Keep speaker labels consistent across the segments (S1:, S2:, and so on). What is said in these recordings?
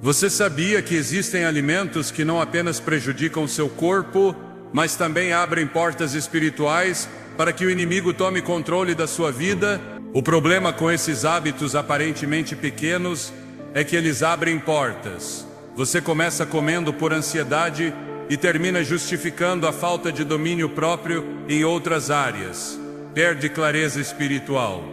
S1: Você sabia que existem alimentos que não apenas prejudicam seu corpo, mas também abrem portas espirituais para que o inimigo tome controle da sua vida? O problema com esses hábitos aparentemente pequenos é que eles abrem portas. Você começa comendo por ansiedade e termina justificando a falta de domínio próprio em outras áreas. Perde clareza espiritual,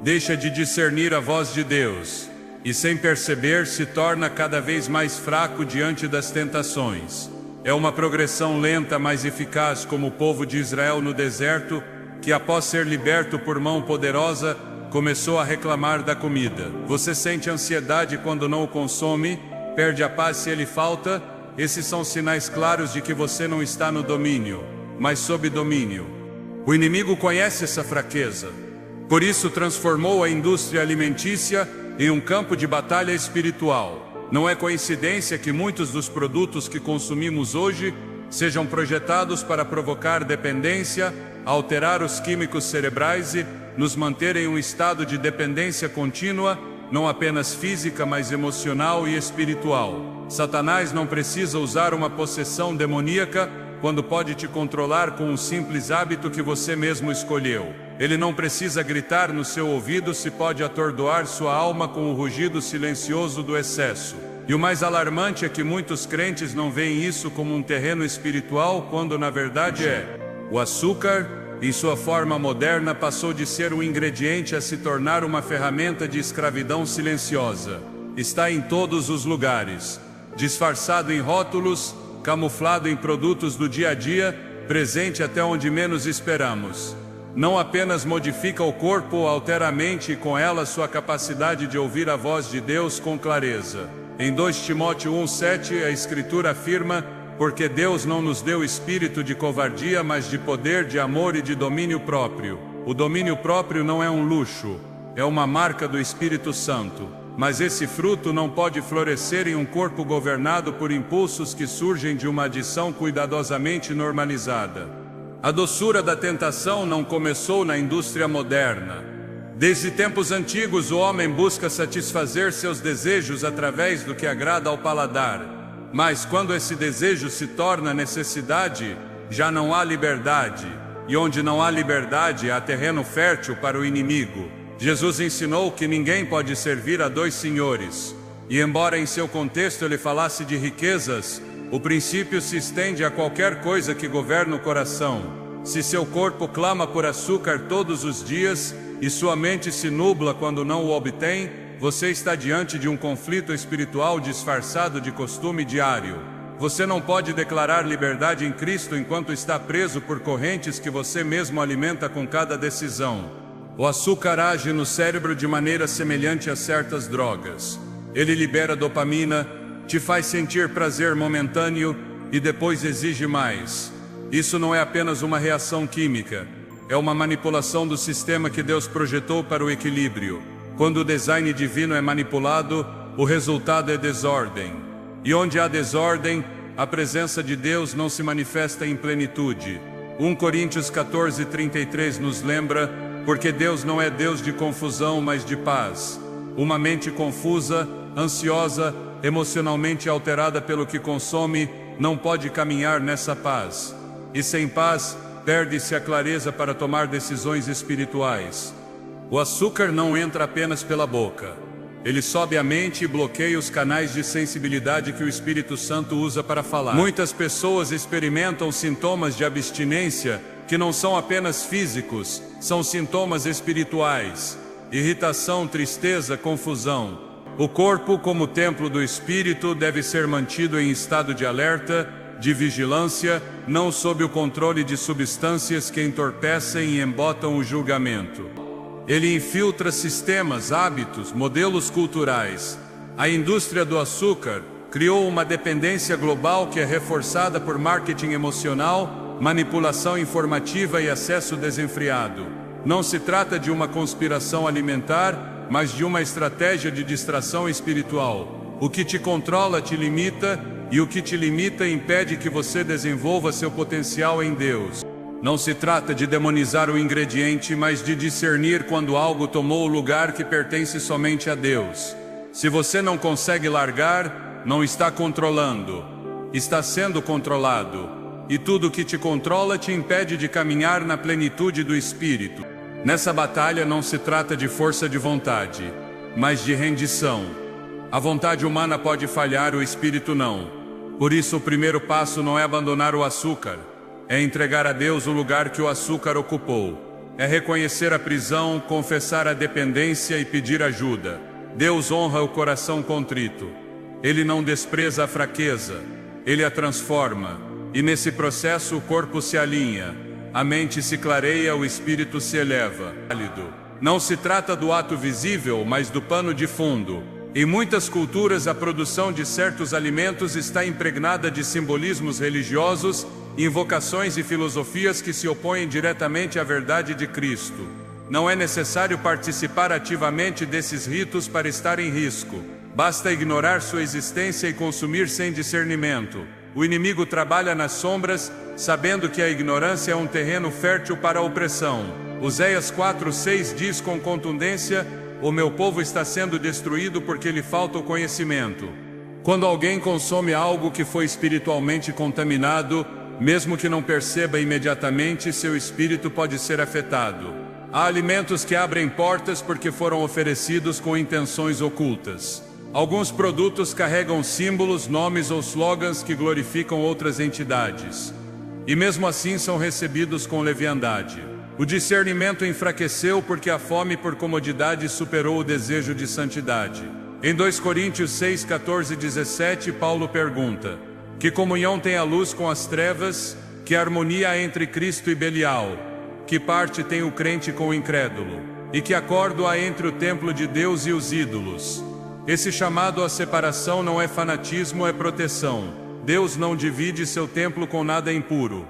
S1: deixa de discernir a voz de Deus e, sem perceber, se torna cada vez mais fraco diante das tentações. É uma progressão lenta, mas eficaz, como o povo de Israel no deserto, que após ser liberto por mão poderosa, começou a reclamar da comida. Você sente ansiedade quando não o consome, perde a paz se ele falta. Esses são sinais claros de que você não está no domínio, mas sob domínio. O inimigo conhece essa fraqueza. Por isso transformou a indústria alimentícia em um campo de batalha espiritual. Não é coincidência que muitos dos produtos que consumimos hoje sejam projetados para provocar dependência, alterar os químicos cerebrais e nos manter em um estado de dependência contínua, não apenas física, mas emocional e espiritual. Satanás não precisa usar uma possessão demoníaca quando pode te controlar com um simples hábito que você mesmo escolheu. Ele não precisa gritar no seu ouvido se pode atordoar sua alma com o rugido silencioso do excesso. E o mais alarmante é que muitos crentes não veem isso como um terreno espiritual, quando na verdade é. O açúcar, em sua forma moderna, passou de ser um ingrediente a se tornar uma ferramenta de escravidão silenciosa. Está em todos os lugares, disfarçado em rótulos, camuflado em produtos do dia a dia, presente até onde menos esperamos. Não apenas modifica o corpo ou altera a mente e com ela sua capacidade de ouvir a voz de Deus com clareza. Em 2 Timóteo 1:7 a Escritura afirma: porque Deus não nos deu espírito de covardia, mas de poder, de amor e de domínio próprio. O domínio próprio não é um luxo, é uma marca do Espírito Santo. Mas esse fruto não pode florescer em um corpo governado por impulsos que surgem de uma adição cuidadosamente normalizada. A doçura da tentação não começou na indústria moderna. Desde tempos antigos, o homem busca satisfazer seus desejos através do que agrada ao paladar. Mas quando esse desejo se torna necessidade, já não há liberdade. E onde não há liberdade, há terreno fértil para o inimigo. Jesus ensinou que ninguém pode servir a 2 senhores. E embora em seu contexto ele falasse de riquezas, o princípio se estende a qualquer coisa que governa o coração. Se seu corpo clama por açúcar todos os dias e sua mente se nubla quando não o obtém, você está diante de um conflito espiritual disfarçado de costume diário. Você não pode declarar liberdade em Cristo enquanto está preso por correntes que você mesmo alimenta com cada decisão. O açúcar age no cérebro de maneira semelhante a certas drogas. Ele libera dopamina, te faz sentir prazer momentâneo e depois exige mais. Isso não é apenas uma reação química, é uma manipulação do sistema que Deus projetou para o equilíbrio. Quando o design divino é manipulado, o resultado é desordem. E onde há desordem, a presença de Deus não se manifesta em plenitude. 1 Coríntios 14:33 nos lembra: porque Deus não é Deus de confusão, mas de paz. Uma mente confusa, ansiosa, emocionalmente alterada pelo que consome, não pode caminhar nessa paz. E sem paz, perde-se a clareza para tomar decisões espirituais. O açúcar não entra apenas pela boca. Ele sobe a mente e bloqueia os canais de sensibilidade que o Espírito Santo usa para falar. Muitas pessoas experimentam sintomas de abstinência que não são apenas físicos, são sintomas espirituais: irritação, tristeza, confusão. O corpo, como templo do Espírito, deve ser mantido em estado de alerta, de vigilância, não sob o controle de substâncias que entorpecem e embotam o julgamento. Ele infiltra sistemas, hábitos, modelos culturais. A indústria do açúcar criou uma dependência global que é reforçada por marketing emocional, manipulação informativa e acesso desenfreado. Não se trata de uma conspiração alimentar, mas de uma estratégia de distração espiritual. O que te controla te limita, e o que te limita impede que você desenvolva seu potencial em Deus. Não se trata de demonizar o ingrediente, mas de discernir quando algo tomou o lugar que pertence somente a Deus. Se você não consegue largar, não está controlando, está sendo controlado. E tudo que te controla te impede de caminhar na plenitude do Espírito. Nessa batalha não se trata de força de vontade, mas de rendição. A vontade humana pode falhar, o Espírito não. Por isso o primeiro passo não é abandonar o açúcar, é entregar a Deus o lugar que o açúcar ocupou. É reconhecer a prisão, confessar a dependência e pedir ajuda. Deus honra o coração contrito. Ele não despreza a fraqueza, Ele a transforma. E nesse processo o corpo se alinha, a mente se clareia, o espírito se eleva. Não se trata do ato visível, mas do pano de fundo. Em muitas culturas a produção de certos alimentos está impregnada de simbolismos religiosos, invocações e filosofias que se opõem diretamente à verdade de Cristo. Não é necessário participar ativamente desses ritos para estar em risco. Basta ignorar sua existência e consumir sem discernimento. O inimigo trabalha nas sombras, sabendo que a ignorância é um terreno fértil para a opressão. Oséias 4:6 diz com contundência: o meu povo está sendo destruído porque lhe falta o conhecimento. Quando alguém consome algo que foi espiritualmente contaminado, mesmo que não perceba imediatamente, seu espírito pode ser afetado. Há alimentos que abrem portas porque foram oferecidos com intenções ocultas. Alguns produtos carregam símbolos, nomes ou slogans que glorificam outras entidades. E mesmo assim são recebidos com leviandade. O discernimento enfraqueceu porque a fome por comodidade superou o desejo de santidade. Em 2 Coríntios 6, 14 e 17, Paulo pergunta: que comunhão tem a luz com as trevas? Que harmonia há entre Cristo e Belial? Que parte tem o crente com o incrédulo? E que acordo há entre o templo de Deus e os ídolos? Esse chamado à separação não é fanatismo, é proteção. Deus não divide seu templo com nada impuro.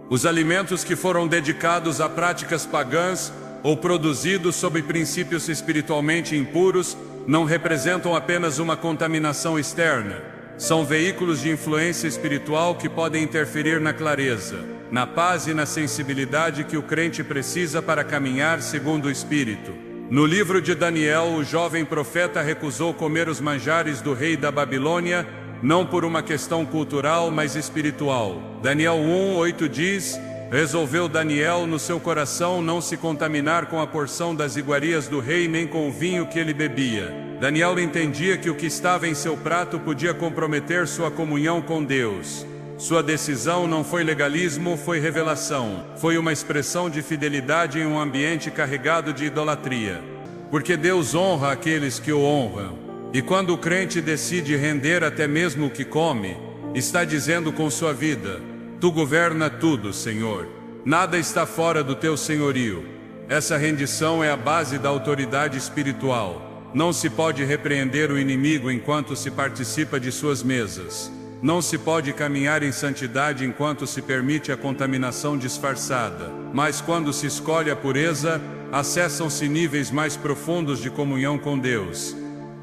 S1: Os alimentos que foram dedicados a práticas pagãs ou produzidos sob princípios espiritualmente impuros não representam apenas uma contaminação externa. São veículos de influência espiritual que podem interferir na clareza, na paz e na sensibilidade que o crente precisa para caminhar segundo o Espírito. No livro de Daniel, o jovem profeta recusou comer os manjares do rei da Babilônia, não por uma questão cultural, mas espiritual. Daniel 1:8 diz: resolveu Daniel no seu coração não se contaminar com a porção das iguarias do rei, nem com o vinho que ele bebia. Daniel entendia que o que estava em seu prato podia comprometer sua comunhão com Deus. Sua decisão não foi legalismo, foi revelação. Foi uma expressão de fidelidade em um ambiente carregado de idolatria. Porque Deus honra aqueles que o honram. E quando o crente decide render até mesmo o que come, está dizendo com sua vida: tu governa tudo, Senhor. Nada está fora do teu senhorio. Essa rendição é a base da autoridade espiritual. Não se pode repreender o inimigo enquanto se participa de suas mesas. Não se pode caminhar em santidade enquanto se permite a contaminação disfarçada. Mas quando se escolhe a pureza, acessam-se níveis mais profundos de comunhão com Deus.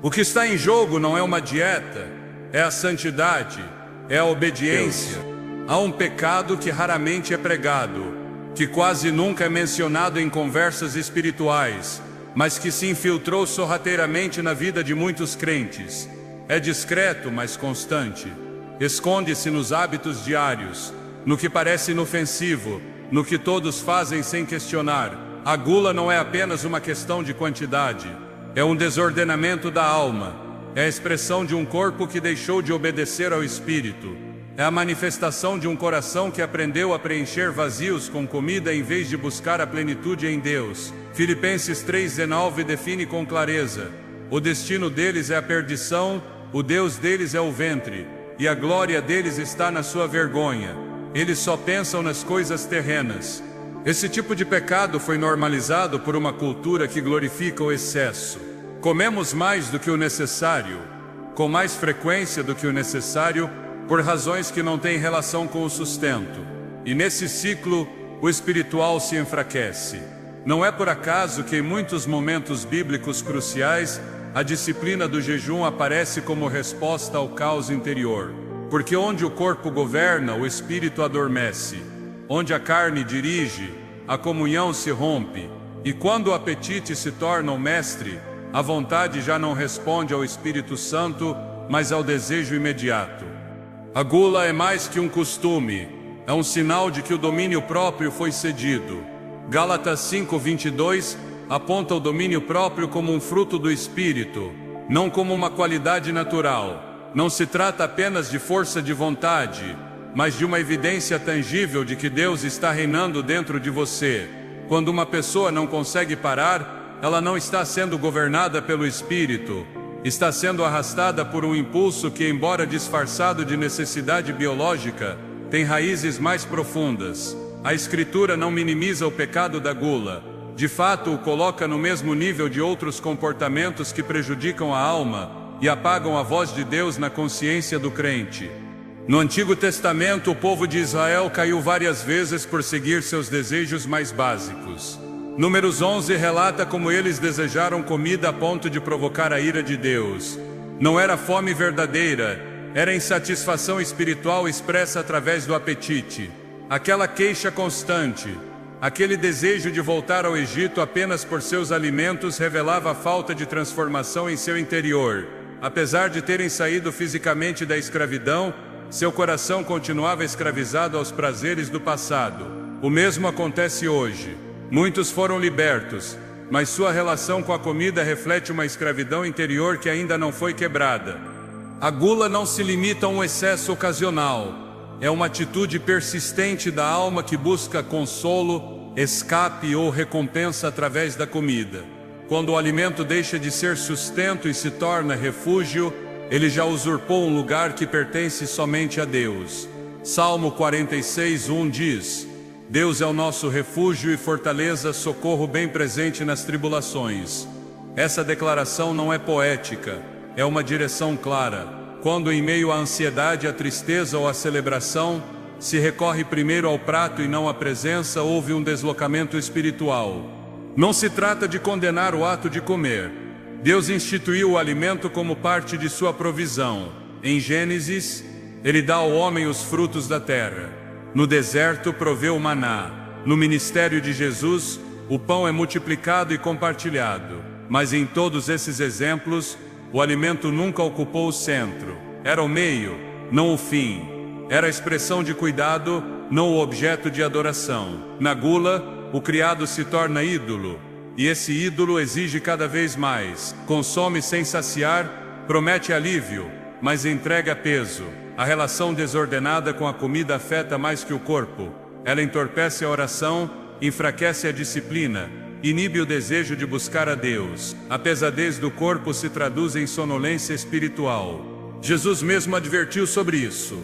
S1: O que está em jogo não é uma dieta, é a santidade, é a obediência. Há um pecado que raramente é pregado, que quase nunca é mencionado em conversas espirituais, mas que se infiltrou sorrateiramente na vida de muitos crentes. É discreto, mas constante. Esconde-se nos hábitos diários, no que parece inofensivo, no que todos fazem sem questionar. A gula não é apenas uma questão de quantidade, é um desordenamento da alma, é a expressão de um corpo que deixou de obedecer ao Espírito, é a manifestação de um coração que aprendeu a preencher vazios com comida em vez de buscar a plenitude em Deus. Filipenses 3:19 define com clareza: o destino deles é a perdição, o Deus deles é o ventre, e a glória deles está na sua vergonha. Eles só pensam nas coisas terrenas. Esse tipo de pecado foi normalizado por uma cultura que glorifica o excesso. Comemos mais do que o necessário, com mais frequência do que o necessário, por razões que não têm relação com o sustento. E nesse ciclo, o espiritual se enfraquece. Não é por acaso que em muitos momentos bíblicos cruciais, a disciplina do jejum aparece como resposta ao caos interior. Porque onde o corpo governa, o espírito adormece. Onde a carne dirige, a comunhão se rompe. E quando o apetite se torna o mestre, a vontade já não responde ao Espírito Santo, mas ao desejo imediato. A gula é mais que um costume, é um sinal de que o domínio próprio foi cedido. Gálatas 5:22 aponta o domínio próprio como um fruto do Espírito, não como uma qualidade natural. Não se trata apenas de força de vontade, mas de uma evidência tangível de que Deus está reinando dentro de você. Quando uma pessoa não consegue parar, ela não está sendo governada pelo Espírito, está sendo arrastada por um impulso que, embora disfarçado de necessidade biológica, tem raízes mais profundas. A Escritura não minimiza o pecado da gula. De fato, o coloca no mesmo nível de outros comportamentos que prejudicam a alma e apagam a voz de Deus na consciência do crente. No Antigo Testamento, o povo de Israel caiu várias vezes por seguir seus desejos mais básicos. Números 11 relata como eles desejaram comida a ponto de provocar a ira de Deus. Não era fome verdadeira, era insatisfação espiritual expressa através do apetite. Aquela queixa constante, aquele desejo de voltar ao Egito apenas por seus alimentos revelava a falta de transformação em seu interior. Apesar de terem saído fisicamente da escravidão, seu coração continuava escravizado aos prazeres do passado. O mesmo acontece hoje. Muitos foram libertos, mas sua relação com a comida reflete uma escravidão interior que ainda não foi quebrada. A gula não se limita a um excesso ocasional. É uma atitude persistente da alma que busca consolo, escape ou recompensa através da comida. Quando o alimento deixa de ser sustento e se torna refúgio, ele já usurpou um lugar que pertence somente a Deus. Salmo 46:1 diz: Deus é o nosso refúgio e fortaleza, socorro bem presente nas tribulações. Essa declaração não é poética, é uma direção clara. Quando em meio à ansiedade, à tristeza ou à celebração, se recorre primeiro ao prato e não à presença, houve um deslocamento espiritual. Não se trata de condenar o ato de comer. Deus instituiu o alimento como parte de sua provisão. Em Gênesis, Ele dá ao homem os frutos da terra. No deserto, proveu o maná. No ministério de Jesus, o pão é multiplicado e compartilhado. Mas em todos esses exemplos, o alimento nunca ocupou o centro. Era o meio, não o fim. Era a expressão de cuidado, não o objeto de adoração. Na gula, o criado se torna ídolo, e esse ídolo exige cada vez mais. Consome sem saciar, promete alívio, mas entrega peso. A relação desordenada com a comida afeta mais que o corpo. Ela entorpece a oração, enfraquece a disciplina, inibe o desejo de buscar a Deus. A pesadez do corpo se traduz em sonolência espiritual. Jesus mesmo advertiu sobre isso.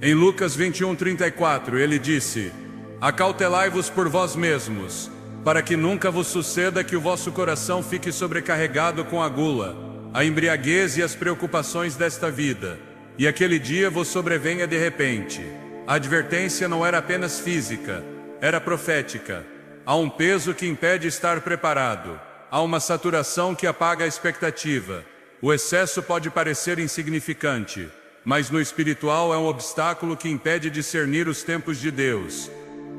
S1: Em Lucas 21:34, ele disse: Acautelai-vos por vós mesmos, para que nunca vos suceda que o vosso coração fique sobrecarregado com a gula, a embriaguez e as preocupações desta vida, e aquele dia vos sobrevenha de repente. A advertência não era apenas física, era profética. Há um peso que impede estar preparado, há uma saturação que apaga a expectativa. O excesso pode parecer insignificante, mas no espiritual é um obstáculo que impede discernir os tempos de Deus.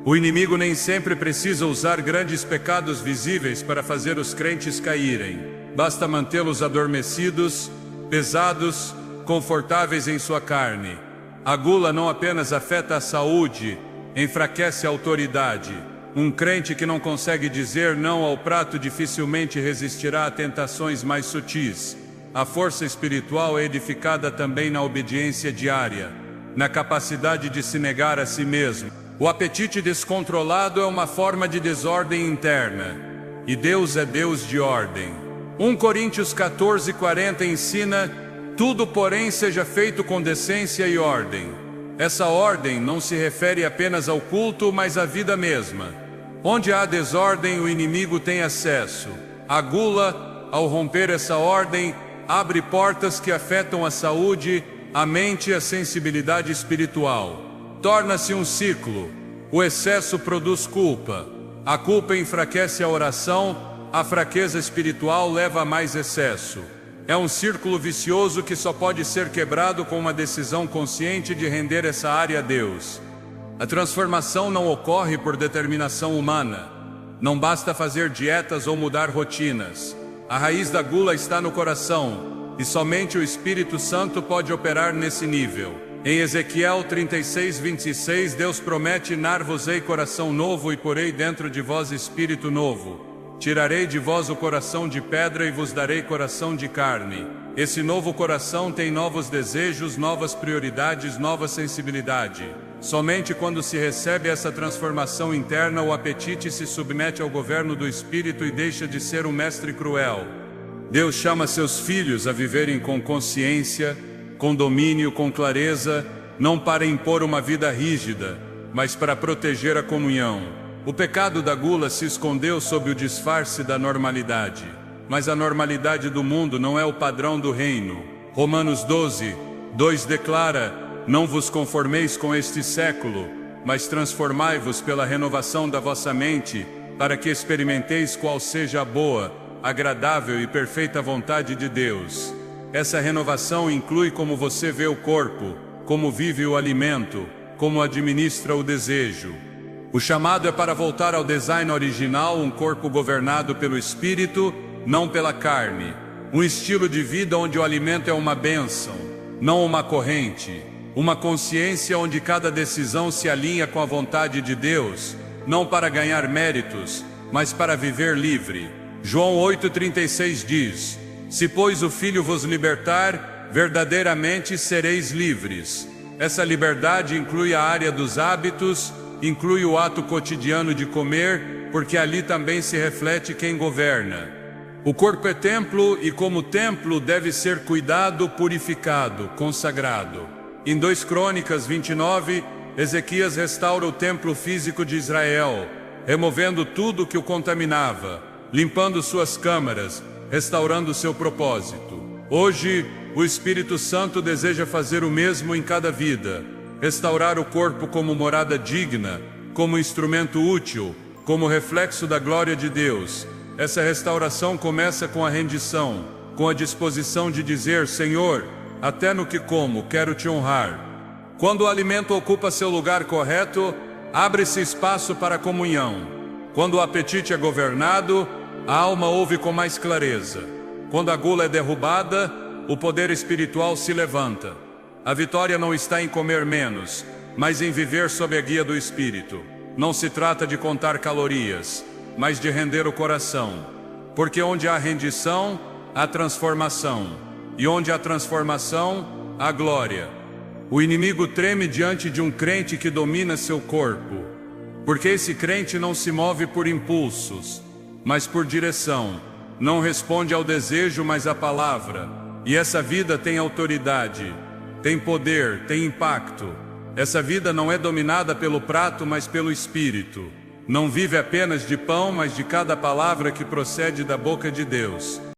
S1: O inimigo nem sempre precisa usar grandes pecados visíveis para fazer os crentes caírem. Basta mantê-los adormecidos, pesados, confortáveis em sua carne. A gula não apenas afeta a saúde, enfraquece a autoridade. Um crente que não consegue dizer não ao prato dificilmente resistirá a tentações mais sutis. A força espiritual é edificada também na obediência diária, na capacidade de se negar a si mesmo. O apetite descontrolado é uma forma de desordem interna, e Deus é Deus de ordem. 1 Coríntios 14:40 ensina: tudo, porém, seja feito com decência e ordem. Essa ordem não se refere apenas ao culto, mas à vida mesma. Onde há desordem, o inimigo tem acesso. A gula, ao romper essa ordem, abre portas que afetam a saúde, a mente e a sensibilidade espiritual. Torna-se um ciclo. O excesso produz culpa. A culpa enfraquece a oração, a fraqueza espiritual leva a mais excesso. É um círculo vicioso que só pode ser quebrado com uma decisão consciente de render essa área a Deus. A transformação não ocorre por determinação humana. Não basta fazer dietas ou mudar rotinas. A raiz da gula está no coração, e somente o Espírito Santo pode operar nesse nível. Em Ezequiel 36:26, Deus promete: dar-vos-ei coração novo e porei dentro de vós espírito novo. Tirarei de vós o coração de pedra e vos darei coração de carne. Esse novo coração tem novos desejos, novas prioridades, nova sensibilidade. Somente quando se recebe essa transformação interna, o apetite se submete ao governo do Espírito e deixa de ser um mestre cruel. Deus chama seus filhos a viverem com consciência, com domínio, com clareza, não para impor uma vida rígida, mas para proteger a comunhão. O pecado da gula se escondeu sob o disfarce da normalidade, mas a normalidade do mundo não é o padrão do reino. Romanos 12:2 declara: não vos conformeis com este século, mas transformai-vos pela renovação da vossa mente, para que experimenteis qual seja a boa, agradável e perfeita vontade de Deus. Essa renovação inclui como você vê o corpo, como vive o alimento, como administra o desejo. O chamado é para voltar ao design original, um corpo governado pelo Espírito, não pela carne. Um estilo de vida onde o alimento é uma bênção, não uma corrente. Uma consciência onde cada decisão se alinha com a vontade de Deus, não para ganhar méritos, mas para viver livre. João 8:36 diz: se pois o Filho vos libertar, verdadeiramente sereis livres. Essa liberdade inclui a área dos hábitos, inclui o ato cotidiano de comer, porque ali também se reflete quem governa. O corpo é templo e, como templo, deve ser cuidado, purificado, consagrado. Em 2 Crônicas 29, Ezequias restaura o templo físico de Israel, removendo tudo que o contaminava, limpando suas câmaras, restaurando seu propósito. Hoje, o Espírito Santo deseja fazer o mesmo em cada vida. Restaurar o corpo como morada digna, como instrumento útil, como reflexo da glória de Deus. Essa restauração começa com a rendição, com a disposição de dizer: Senhor, até no que como, quero te honrar. Quando o alimento ocupa seu lugar correto, abre-se espaço para a comunhão. Quando o apetite é governado, a alma ouve com mais clareza. Quando a gula é derrubada, o poder espiritual se levanta. A vitória não está em comer menos, mas em viver sob a guia do Espírito. Não se trata de contar calorias, mas de render o coração. Porque onde há rendição, há transformação. E onde há transformação, há glória. O inimigo treme diante de um crente que domina seu corpo. Porque esse crente não se move por impulsos, mas por direção. Não responde ao desejo, mas à palavra. E essa vida tem autoridade. Tem poder, tem impacto. Essa vida não é dominada pelo prato, mas pelo Espírito. Não vive apenas de pão, mas de cada palavra que procede da boca de Deus.